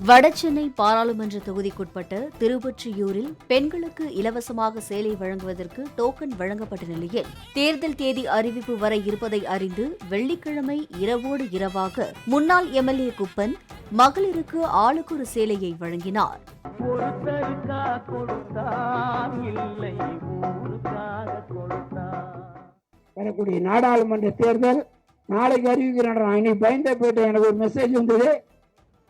வடசென்னை பாராளுமன்ற தொகுதிக்குட்பட்ட திருவொற்றியூரில் பெண்களுக்கு இலவசமாக சேலை வழங்குவதற்கு டோக்கன் வழங்கப்பட்ட நிலையில் தேர்தல் தேதி அறிவிப்பு வரை இருப்பதை அறிந்து வெள்ளிக்கிழமை இரவோடு இரவாக முன்னாள் எம்எல்ஏ குப்பன் மகளிருக்கு ஆளுக்கொரு சேலையை வழங்கினார். வரக்கூடிய நாடாளுமன்ற தேர்தல் நாளைக்கு அறிவிக்கிறான். இன்னைக்கு பயந்த போயிட்டு எனக்கு ஒரு மெசேஜ் வந்தது,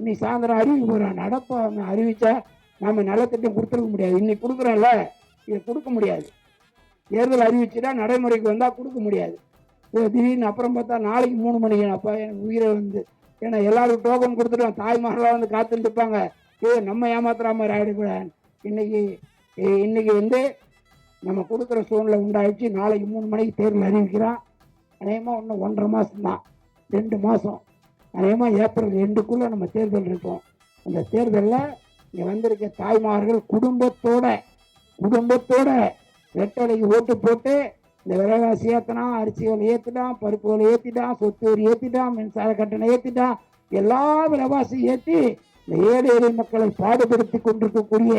இன்னைக்கு சாயந்தரம் அறிவிக்க போறான். நடப்பா அறிவிச்சா நம்ம நலத்திட்டம் கொடுத்துருக்க முடியாது. இன்னைக்கு கொடுக்குறோம்ல, இதை கொடுக்க முடியாது. தேர்தல் அறிவிச்சுட்டா நடைமுறைக்கு வந்தா கொடுக்க முடியாது. திடீர்னு அப்புறம் பார்த்தா நாளைக்கு 3 மணிக்கு அப்பா எனக்கு உயிரை வந்து, ஏன்னா எல்லாரும் டோக்கன் கொடுத்துட்டோம், தாய்மார்களாக வந்து காத்துட்டு இருப்பாங்க. நம்ம ஏமாத்துற மாதிரி ஆகிடக்கூடாது. இன்னைக்கு வந்து நம்ம கொடுக்குற சூழ்நிலை உண்டாயிடுச்சு. நாளைக்கு 3 மணிக்கு தேர்தல் அறிவிக்கிறான். அநேகமாக இன்னும் 1.5 மாதம் தான், 2 மாதம். அநேகமாக ஏப்ரல் 2க்குள்ளே நம்ம தேர்தல் இருக்கோம். அந்த தேர்தலில் இங்கே வந்திருக்க தாய்மார்கள் குடும்பத்தோட ரெட்டலைக்கு ஓட்டு போட்டு இந்த விலைவாசி ஏற்றினான், அரிசிகள் ஏற்றிட்டான், பருப்புகள் ஏற்றிட்டான், சொத்து வரி ஏற்றிட்டான், மின்சார கட்டணம் ஏற்றிட்டான், எல்லா விலைவாசி ஏற்றி இந்த ஏழை மக்களை பாடுபடுத்தி கொண்டிருக்கக்கூடிய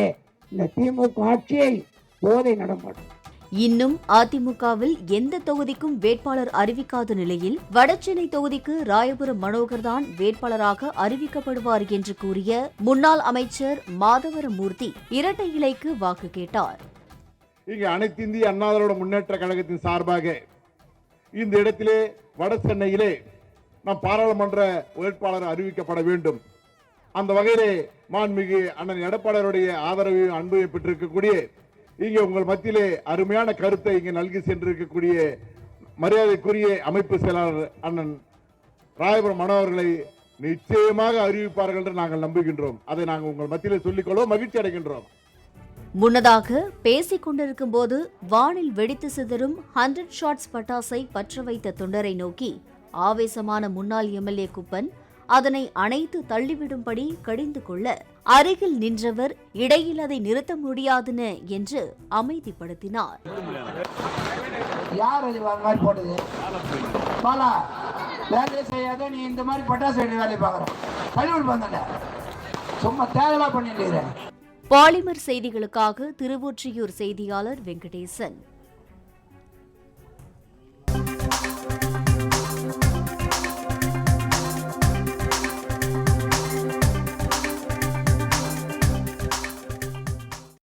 இந்த திமுக ஆட்சியை போதை நடமாடும். இன்னும் அதிமுகவில் எந்த தொகுதிக்கும் வேட்பாளர் அறிவிக்காத நிலையில் வடசென்னை தொகுதிக்கு ராயபுரம் மனோகர் தான் வேட்பாளராக அறிவிக்கப்படுவார் என்று கூறிய முன்னாள் அமைச்சர் மாதவரமூர்த்தி இரட்டை இலைக்கு வாக்கு கேட்டார். இங்கே அனைத்து இந்திய அண்ணா திராவிட முன்னேற்ற கழகத்தின் சார்பாக இந்த இடத்திலே வடசென்னையிலே நம் பாராளுமன்ற வேட்பாளர் அறிவிக்கப்பட வேண்டும். அந்த வகையிலே மாண்புமிகு அண்ணன் எடப்பாடியுடைய ஆதரவு அன்பை பெற்றிருக்கக்கூடிய இங்கே உங்கள் மத்தியிலே அருமையான கருத்தை இங்கே நல்கி சென்றிருக்கக்கூடிய மரியாதைக்குரிய அமைப்பு செயலாளர் அண்ணன் ராயபுரம் மனோகர்களை நிச்சயமாக அறிவிப்பார்கள் என்று நாங்கள் நம்புகின்றோம். அதை நாங்கள் உங்கள் மத்தியிலே சொல்லிக்கொள்ள மகிழ்ச்சி அடைகின்றோம். முன்னதாக பேசிக் கொண்டிருக்கும் போது வானில் வெடித்து சிதறும் 100 ஷாட்ஸ் பட்டாசை பற்ற வைத்த தொண்டரை நோக்கி ஆவேசமான முன்னாள் எம்எல்ஏ குப்பன் அதனை அணைத்து தள்ளிவிடும்படி கடிந்து கொள்ள அருகில் நின்றவர் இடையில் அதை நிறுத்த முடியாதுன்னு என்று அமைதிப்படுத்தினார். யார் போட்டது? வேலையை செய்யாத நீ இந்த மாதிரி பட்டாசு வேலை பார்க்கற சும்மா தேவையா பண்ணிட்டு. பாலிமர் செய்திகளுக்காக திருவொற்றியூர் செய்தியாளர் வெங்கடேசன்.